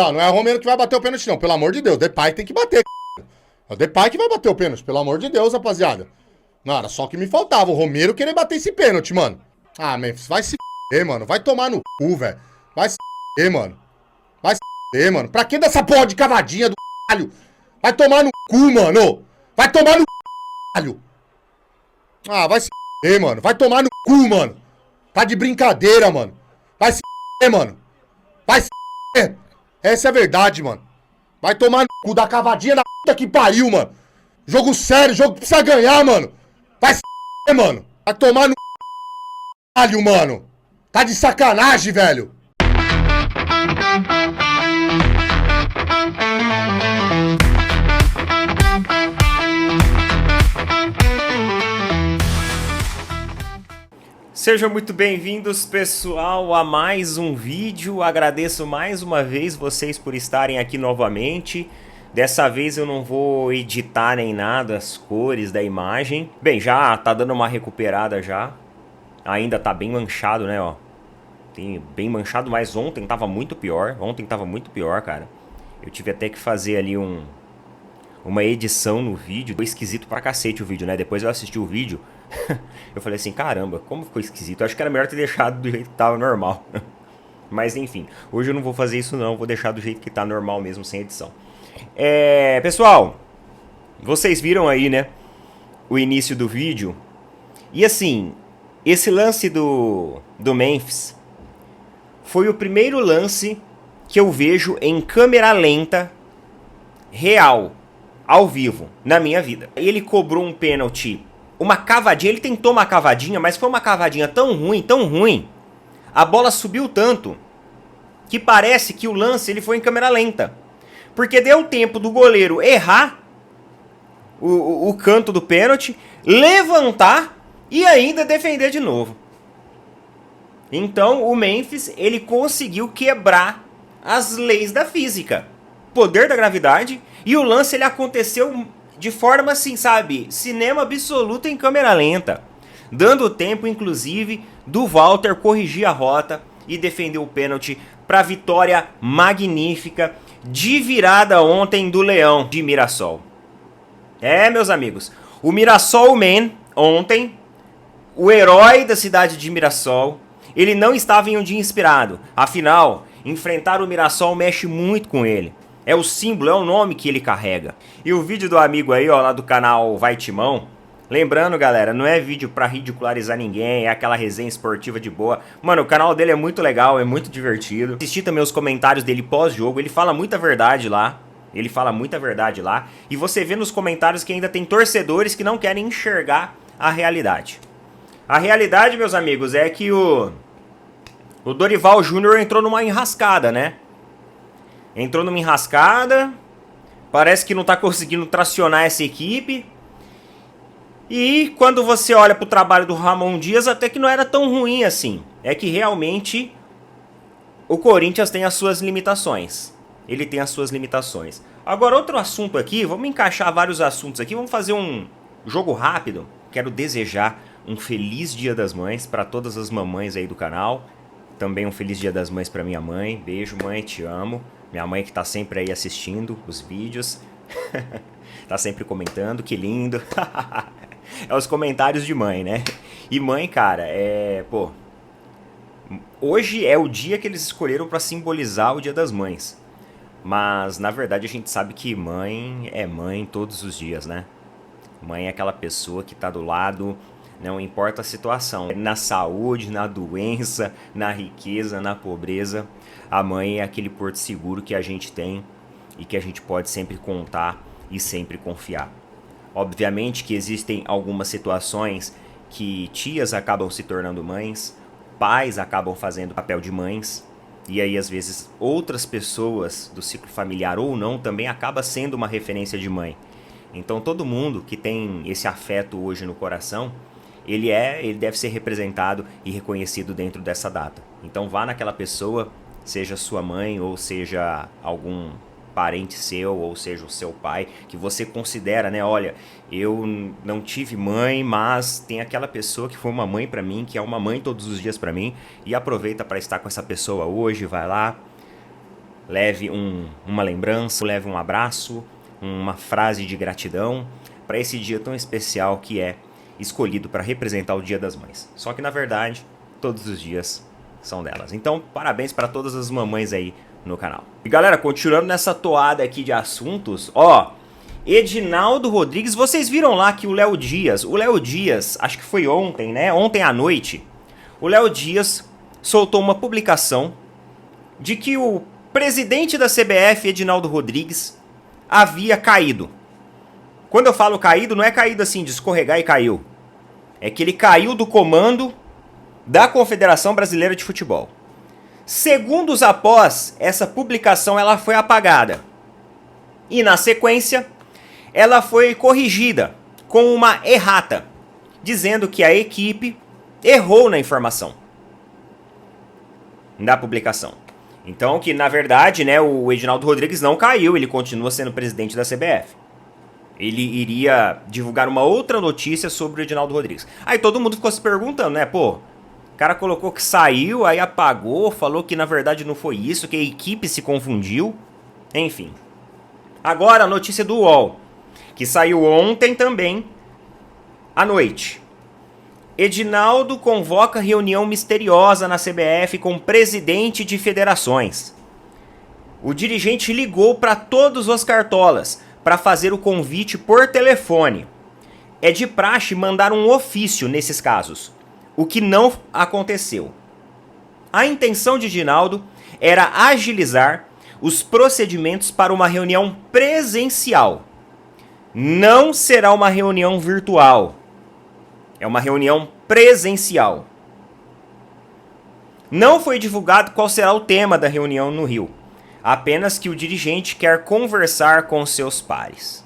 Não, não é o Romero que vai bater o pênalti, não. Pelo amor de Deus. O Depay tem que bater, É o Depay que vai bater o pênalti. Pelo amor de Deus, rapaziada. Não, era só o que me faltava. O Romero querer bater esse pênalti, mano. Ah, Memphis, vai se f***, mano. Vai tomar no cu, velho. Vai se f***, mano. Vai se f***, mano. Pra que dessa porra de cavadinha do caralho? Vai tomar no cu, mano. Vai tomar no caralho. Ah, vai se f***, mano. Vai tomar no cu, mano. Tá de brincadeira, mano. Vai se f***, mano. Vai se f***. Essa é a verdade, mano. Vai tomar no cu da cavadinha da puta que pariu, mano. Jogo sério, jogo que precisa ganhar, mano. Vai se f***, mano. Vai tomar no caralho, mano. Tá de sacanagem, velho. Sejam muito bem-vindos, pessoal, a mais um vídeo. Agradeço mais uma vez vocês por estarem aqui novamente. Dessa vez eu não vou editar nem nada as cores da imagem. Bem, já tá dando uma recuperada já. Ainda tá bem manchado, né, ó. Tem bem manchado, mas ontem tava muito pior. Ontem tava muito pior, cara. Eu tive até que fazer ali uma edição no vídeo. Foi esquisito pra cacete o vídeo, né? Depois eu assisti o vídeo. Eu falei assim, caramba, como ficou esquisito. Eu acho que era melhor ter deixado do jeito que tava normal. Mas enfim, hoje eu não vou fazer isso não. Vou deixar do jeito que tá normal mesmo, sem edição. Pessoal, vocês viram aí, né, o início do vídeo. E assim, esse lance do Memphis foi o primeiro lance que eu vejo em câmera lenta, real, ao vivo, na minha vida. Ele cobrou um pênalti, uma cavadinha, ele tentou uma cavadinha, mas foi uma cavadinha tão ruim, a bola subiu tanto, que parece que o lance ele foi em câmera lenta. Porque deu tempo do goleiro errar o canto do pênalti, levantar e ainda defender de novo. Então o Memphis ele conseguiu quebrar as leis da física, poder da gravidade, e o lance ele aconteceu de forma assim, sabe, cinema absoluto em câmera lenta, dando tempo inclusive do Walter corrigir a rota e defender o pênalti para vitória magnífica de virada ontem do Leão de Mirassol. Meus amigos, o Mirassol Man ontem, o herói da cidade de Mirassol, ele não estava em um dia inspirado. Afinal, enfrentar o Mirassol mexe muito com ele. É o símbolo, é o nome que ele carrega. E o vídeo do amigo aí, ó, lá do canal Vai Timão. Lembrando, galera, não é vídeo pra ridicularizar ninguém, é aquela resenha esportiva de boa. Mano, o canal dele é muito legal, é muito divertido. Assisti também os comentários dele pós-jogo, ele fala muita verdade lá. E você vê nos comentários que ainda tem torcedores que não querem enxergar a realidade. A realidade, meus amigos, é que o Dorival Júnior entrou numa enrascada, né? Entrou numa enrascada, parece que não tá conseguindo tracionar essa equipe. E quando você olha pro trabalho do Ramon Dias, até que não era tão ruim assim. É que realmente o Corinthians tem as suas limitações. Ele tem as suas limitações. Agora, outro assunto aqui, vamos encaixar vários assuntos aqui. Vamos fazer um jogo rápido. Quero desejar um feliz Dia das Mães para todas as mamães aí do canal. Também um feliz Dia das Mães para minha mãe. Beijo, mãe, te amo. Minha mãe que tá sempre aí assistindo os vídeos. Tá sempre comentando, que lindo. É os comentários de mãe, né? E mãe, cara, pô, hoje é o dia que eles escolheram pra simbolizar o Dia das Mães. Mas, na verdade, a gente sabe que mãe é mãe todos os dias, né? Mãe é aquela pessoa que tá do lado, não importa a situação. Na saúde, na doença, na riqueza, na pobreza. A mãe é aquele porto seguro que a gente tem e que a gente pode sempre contar e sempre confiar. Obviamente que existem algumas situações que tias acabam se tornando mães, pais acabam fazendo papel de mães, e aí às vezes outras pessoas do ciclo familiar ou não também acaba sendo uma referência de mãe. Então todo mundo que tem esse afeto hoje no coração, ele deve ser representado e reconhecido dentro dessa data. Então vá naquela pessoa, seja sua mãe ou seja algum parente seu, ou seja, o seu pai, que você considera, né, olha, eu não tive mãe, mas tem aquela pessoa que foi uma mãe pra mim, que é uma mãe todos os dias pra mim, e aproveita pra estar com essa pessoa hoje, vai lá, leve uma lembrança, leve um abraço, uma frase de gratidão para esse dia tão especial que é escolhido para representar o Dia das Mães. Só que na verdade, todos os dias são delas. Então, parabéns para todas as mamães aí no canal. E galera, continuando nessa toada aqui de assuntos, ó, Edinaldo Rodrigues, vocês viram lá que o Léo Dias, acho que foi ontem, né? Ontem à noite, o Léo Dias soltou uma publicação de que o presidente da CBF, Edinaldo Rodrigues, havia caído. Quando eu falo caído, não é caído assim de escorregar e caiu. É que ele caiu do comando da Confederação Brasileira de Futebol. Segundos após essa publicação, ela foi apagada. E na sequência, ela foi corrigida com uma errata, dizendo que a equipe errou na informação da publicação. Então, que na verdade, né, o Edinaldo Rodrigues não caiu, ele continua sendo presidente da CBF. Ele iria divulgar uma outra notícia sobre o Edinaldo Rodrigues. Aí todo mundo ficou se perguntando, né, pô, o cara colocou que saiu, aí apagou, falou que na verdade não foi isso, que a equipe se confundiu. Enfim. Agora a notícia do UOL, que saiu ontem também, à noite. Edinaldo convoca reunião misteriosa na CBF com presidente de federações. O dirigente ligou para todos os cartolas para fazer o convite por telefone. É de praxe mandar um ofício nesses casos, o que não aconteceu. A intenção de Edinaldo era agilizar os procedimentos para uma reunião presencial. Não será uma reunião virtual. É uma reunião presencial. Não foi divulgado qual será o tema da reunião no Rio. Apenas que o dirigente quer conversar com seus pares.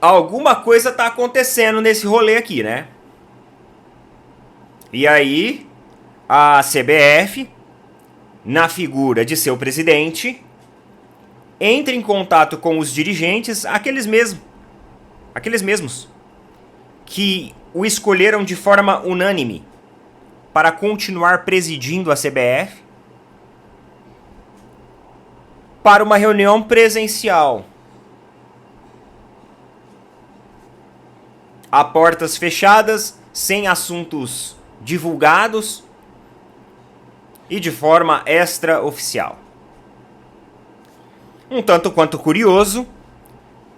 Alguma coisa está acontecendo nesse rolê aqui, né? E aí, a CBF, na figura de seu presidente, entra em contato com os dirigentes, aqueles mesmos, que o escolheram de forma unânime para continuar presidindo a CBF, para uma reunião presencial, a portas fechadas, sem assuntos divulgados e de forma extraoficial. Um tanto quanto curioso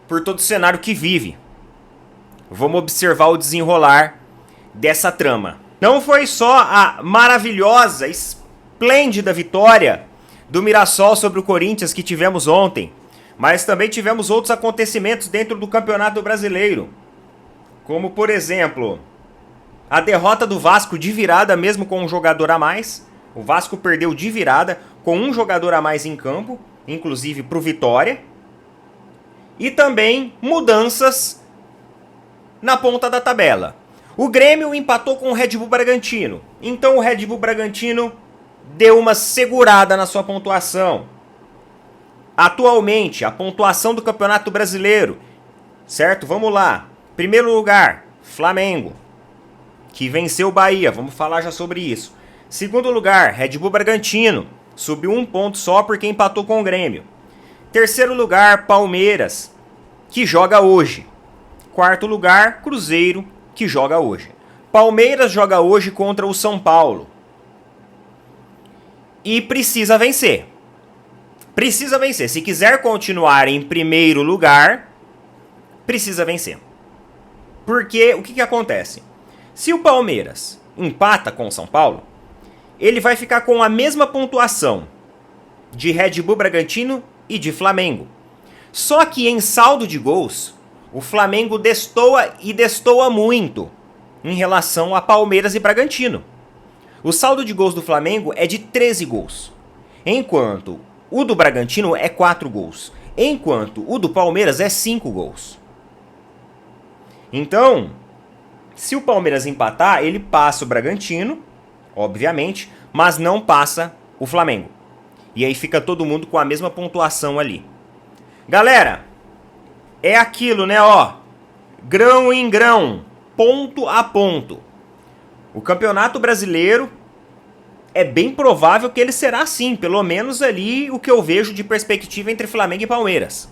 por todo o cenário que vive. Vamos observar o desenrolar dessa trama. Não foi só a maravilhosa, esplêndida vitória do Mirassol sobre o Corinthians que tivemos ontem, mas também tivemos outros acontecimentos dentro do Campeonato Brasileiro, como por exemplo, a derrota do Vasco de virada mesmo com um jogador a mais. O Vasco perdeu de virada com um jogador a mais em campo, inclusive para o Vitória, e também mudanças na ponta da tabela. O Grêmio empatou com o Red Bull Bragantino, então o Red Bull Bragantino deu uma segurada na sua pontuação. Atualmente, a pontuação do Campeonato Brasileiro, certo? Vamos lá. Primeiro lugar, Flamengo, que venceu o Bahia, vamos falar já sobre isso. Segundo lugar, Red Bull Bragantino, subiu um ponto só porque empatou com o Grêmio. Terceiro lugar, Palmeiras, que joga hoje. Quarto lugar, Cruzeiro, que joga hoje. Palmeiras joga hoje contra o São Paulo. E precisa vencer. Precisa vencer. Se quiser continuar em primeiro lugar, precisa vencer. Porque o que acontece? Se o Palmeiras empata com o São Paulo, ele vai ficar com a mesma pontuação de Red Bull Bragantino e de Flamengo. Só que em saldo de gols, o Flamengo destoa muito em relação a Palmeiras e Bragantino. O saldo de gols do Flamengo é de 13 gols, enquanto o do Bragantino é 4 gols, enquanto o do Palmeiras é 5 gols. Então, se o Palmeiras empatar, ele passa o Bragantino, obviamente, mas não passa o Flamengo. E aí fica todo mundo com a mesma pontuação ali. Galera, é aquilo, né, ó, grão em grão, ponto a ponto. O Campeonato Brasileiro é bem provável que ele será assim, pelo menos ali o que eu vejo de perspectiva entre Flamengo e Palmeiras.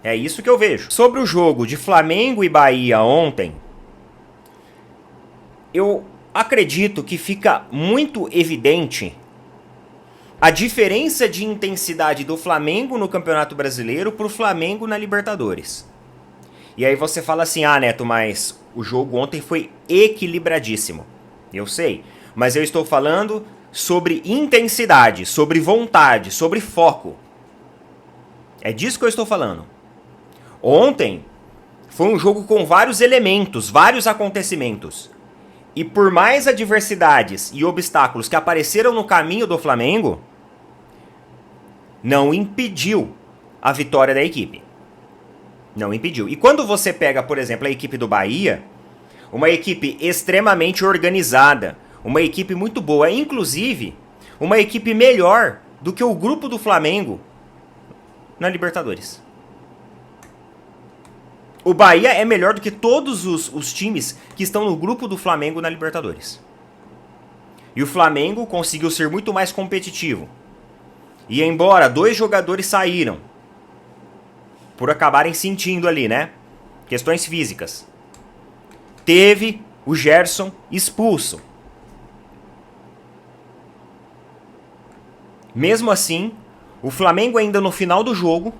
É isso que eu vejo. Sobre o jogo de Flamengo e Bahia ontem, eu acredito que fica muito evidente a diferença de intensidade do Flamengo no Campeonato Brasileiro pro Flamengo na Libertadores. E aí você fala assim, ah, Neto, mas o jogo ontem foi equilibradíssimo. Eu sei, mas eu estou falando sobre intensidade, sobre vontade, sobre foco. É disso que eu estou falando. Ontem foi um jogo com vários elementos, vários acontecimentos. E por mais adversidades e obstáculos que apareceram no caminho do Flamengo, não impediu a vitória da equipe. Não impediu. E quando você pega, por exemplo, a equipe do Bahia, uma equipe extremamente organizada, uma equipe muito boa, inclusive uma equipe melhor do que o grupo do Flamengo na Libertadores. O Bahia é melhor do que todos os times que estão no grupo do Flamengo na Libertadores. E o Flamengo conseguiu ser muito mais competitivo. E embora 2 jogadores saíram, por acabarem sentindo ali, né? Questões físicas. Teve o Gerson expulso. Mesmo assim, o Flamengo ainda no final do jogo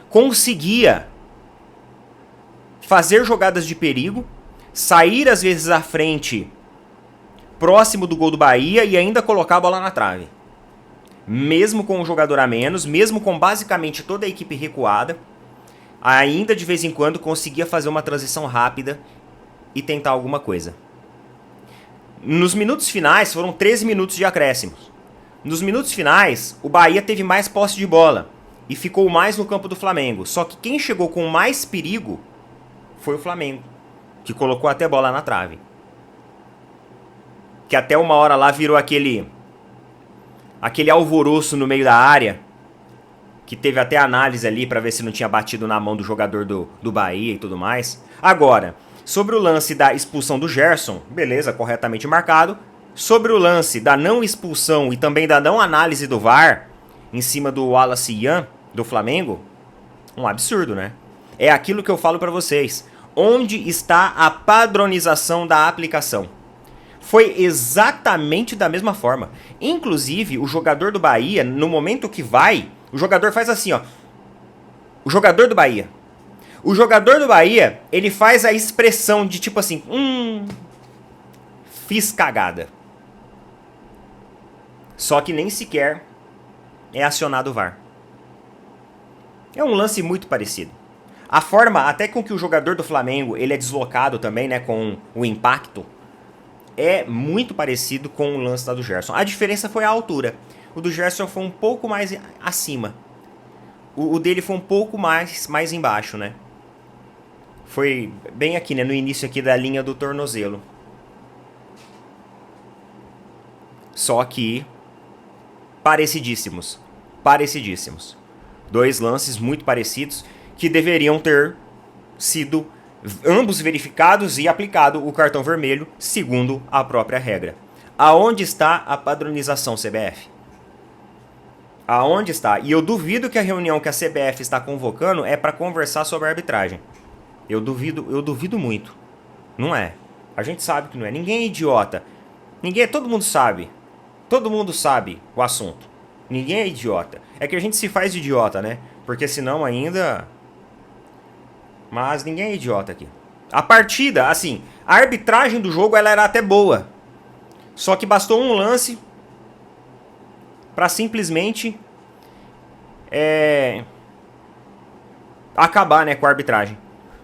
conseguia fazer jogadas de perigo, sair às vezes à frente, próximo do gol do Bahia e ainda colocar a bola na trave. Mesmo com um jogador a menos, mesmo com basicamente toda a equipe recuada, ainda de vez em quando conseguia fazer uma transição rápida e tentar alguma coisa. Nos minutos finais, foram 13 minutos de acréscimos. Nos minutos finais, o Bahia teve mais posse de bola e ficou mais no campo do Flamengo. Só que quem chegou com mais perigo foi o Flamengo, que colocou até bola na trave. Que até uma hora lá virou aquele alvoroço no meio da área, que teve até análise ali para ver se não tinha batido na mão do jogador do Bahia e tudo mais. Agora, sobre o lance da expulsão do Gerson, beleza, corretamente marcado. Sobre o lance da não expulsão e também da não análise do VAR em cima do Wallace Ian, do Flamengo, um absurdo, né? É aquilo que eu falo para vocês. Onde está a padronização da aplicação? Foi exatamente da mesma forma. Inclusive, o jogador do Bahia, no momento que vai, o jogador faz assim, ó. O jogador do Bahia. O jogador do Bahia, ele faz a expressão de tipo assim, fiz cagada. Só que nem sequer é acionado o VAR. É um lance muito parecido. A forma até com que o jogador do Flamengo, ele é deslocado também, né, com o impacto, é muito parecido com o lance da do Gerson. A diferença foi a altura. O do Gerson foi um pouco mais acima. O dele foi um pouco mais embaixo, né? Foi bem aqui, né, no início aqui da linha do tornozelo. Só que parecidíssimos. 2 lances muito parecidos que deveriam ter sido ambos verificados e aplicado o cartão vermelho, segundo a própria regra. Aonde está a padronização, CBF? Aonde está? E eu duvido que a reunião que a CBF está convocando é para conversar sobre a arbitragem. Eu duvido muito. Não é. A gente sabe que não é. Ninguém é idiota. Todo mundo sabe. Todo mundo sabe o assunto. Ninguém é idiota. É que a gente se faz de idiota, né? Porque senão ainda... Mas ninguém é idiota aqui. A partida, assim, a arbitragem do jogo ela era até boa. Só que bastou um lance para simplesmente acabar, né, com a arbitragem.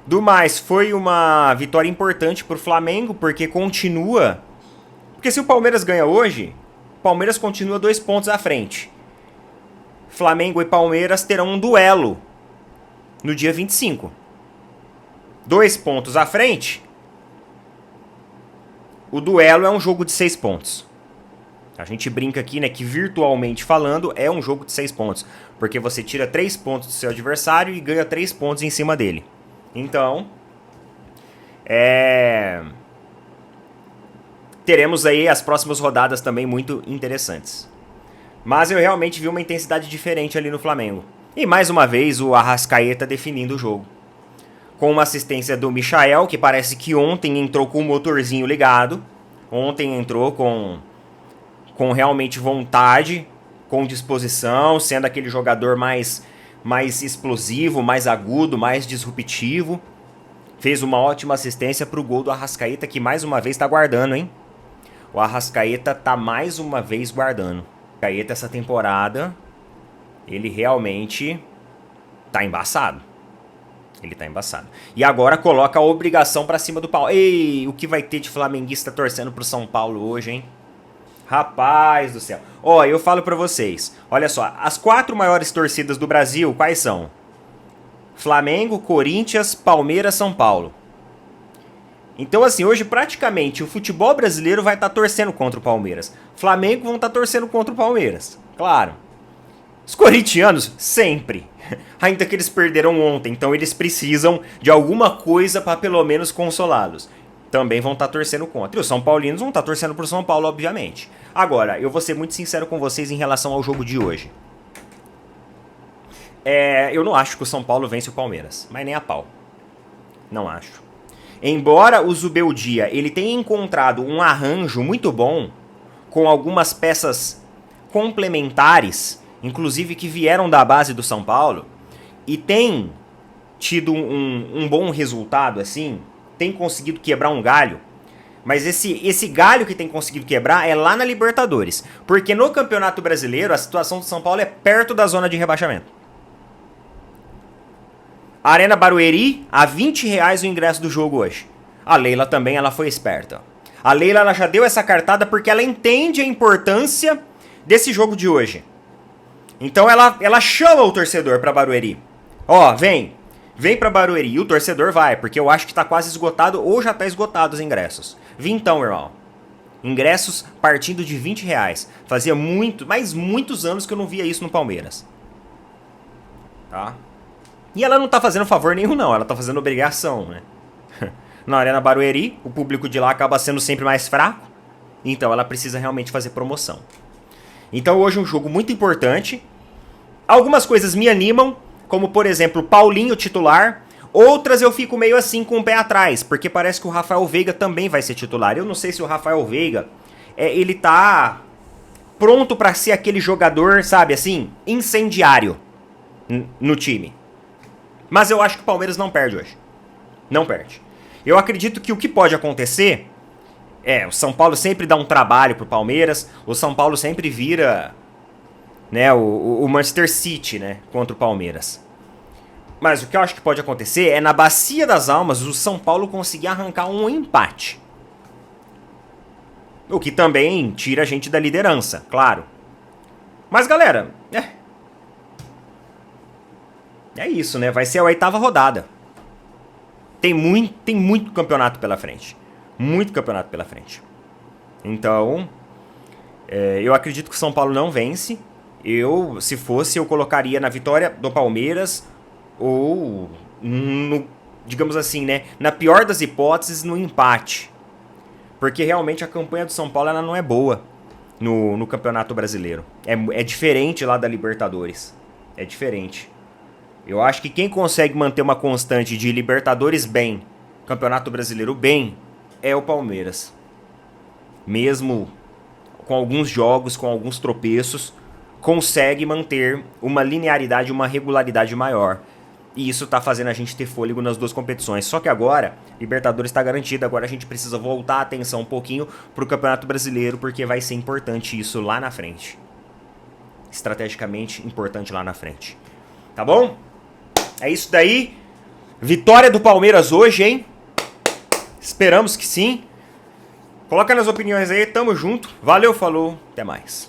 Do mais, foi uma vitória importante pro Flamengo, porque continua... Porque se o Palmeiras ganha hoje, o Palmeiras continua 2 pontos à frente. Flamengo e Palmeiras terão um duelo no dia 25. 2 pontos à frente, o duelo é um jogo de 6 pontos. A gente brinca aqui, né, que virtualmente falando é um jogo de 6 pontos, porque você tira 3 pontos do seu adversário e ganha 3 pontos em cima dele. teremos aí as próximas rodadas também muito interessantes. Mas eu realmente vi uma intensidade diferente ali no Flamengo. E mais uma vez o Arrascaeta definindo o jogo. Com uma assistência do Michael, que parece que ontem entrou com o motorzinho ligado. Ontem entrou com realmente vontade, com disposição, sendo aquele jogador mais explosivo, mais agudo, mais disruptivo. Fez uma ótima assistência para o gol do Arrascaeta, que mais uma vez está guardando, hein? O Arrascaeta tá mais uma vez guardando. O Arrascaeta essa temporada, ele realmente tá embaçado. Ele tá embaçado. E agora coloca a obrigação pra cima do Paulo. Ei, o que vai ter de flamenguista torcendo pro São Paulo hoje, hein? Rapaz do céu. Ó, eu falo pra vocês. Olha só, as 4 maiores torcidas do Brasil, quais são? Flamengo, Corinthians, Palmeiras, São Paulo. Então assim, hoje praticamente o futebol brasileiro vai estar torcendo contra o Palmeiras. Flamengo vão estar torcendo contra o Palmeiras. Claro. Os corintianos, sempre. Ainda que eles perderam ontem, então eles precisam de alguma coisa para pelo menos consolá-los. Também vão estar torcendo contra. E os São Paulinos vão estar torcendo pro São Paulo, obviamente. Agora, eu vou ser muito sincero com vocês em relação ao jogo de hoje. Eu não acho que o São Paulo vence o Palmeiras, mas nem a pau. Não acho. Embora o Zubeldia ele tenha encontrado um arranjo muito bom, com algumas peças complementares, inclusive que vieram da base do São Paulo, e tem tido um bom resultado, assim, tem conseguido quebrar um galho, mas esse galho que tem conseguido quebrar é lá na Libertadores, porque no Campeonato Brasileiro a situação do São Paulo é perto da zona de rebaixamento. Arena Barueri, a R$20 o ingresso do jogo hoje. A Leila também, ela foi esperta. A Leila ela já deu essa cartada porque ela entende a importância desse jogo de hoje. Então ela chama o torcedor pra Barueri. Ó, vem pra Barueri. E o torcedor vai, porque eu acho que tá quase esgotado ou já tá esgotado os ingressos. Vintão, irmão. Ingressos partindo de R$20. Fazia muitos anos que eu não via isso no Palmeiras. Tá? E ela não tá fazendo favor nenhum, não. Ela tá fazendo obrigação, né? Na Arena Barueri, o público de lá acaba sendo sempre mais fraco. Então ela precisa realmente fazer promoção. Então hoje é um jogo muito importante. Algumas coisas me animam, como por exemplo, Paulinho titular. Outras eu fico meio assim com o pé atrás, porque parece que o Rafael Veiga também vai ser titular. Eu não sei se o Rafael Veiga, ele tá pronto pra ser aquele jogador, sabe assim, incendiário no time. Mas eu acho que o Palmeiras não perde hoje. Não perde. Eu acredito que o que pode acontecer o São Paulo sempre dá um trabalho pro Palmeiras. O São Paulo sempre vira, né, o Manchester City, né, contra o Palmeiras. Mas o que eu acho que pode acontecer é na Bacia das Almas o São Paulo conseguir arrancar um empate. O que também tira a gente da liderança, claro. Mas galera, é isso, né? Vai ser a 8ª rodada. Tem muito campeonato pela frente. Muito campeonato pela frente. Então, eu acredito que o São Paulo não vence. Se fosse, eu colocaria na vitória do Palmeiras ou, digamos assim, né? Na pior das hipóteses, no empate. Porque realmente a campanha do São Paulo ela não é boa no Campeonato Brasileiro. É diferente lá da Libertadores. É diferente. Eu acho que quem consegue manter uma constante de Libertadores bem, Campeonato Brasileiro bem, é o Palmeiras. Mesmo com alguns jogos, com alguns tropeços, consegue manter uma linearidade, uma regularidade maior. E isso tá fazendo a gente ter fôlego nas duas competições. Só que agora, Libertadores está garantida, agora a gente precisa voltar a atenção um pouquinho pro Campeonato Brasileiro, porque vai ser importante isso lá na frente. Estrategicamente importante lá na frente. Tá bom? É isso daí. Vitória do Palmeiras hoje, hein? Esperamos que sim. Coloca nas opiniões aí, tamo junto. Valeu, falou, até mais.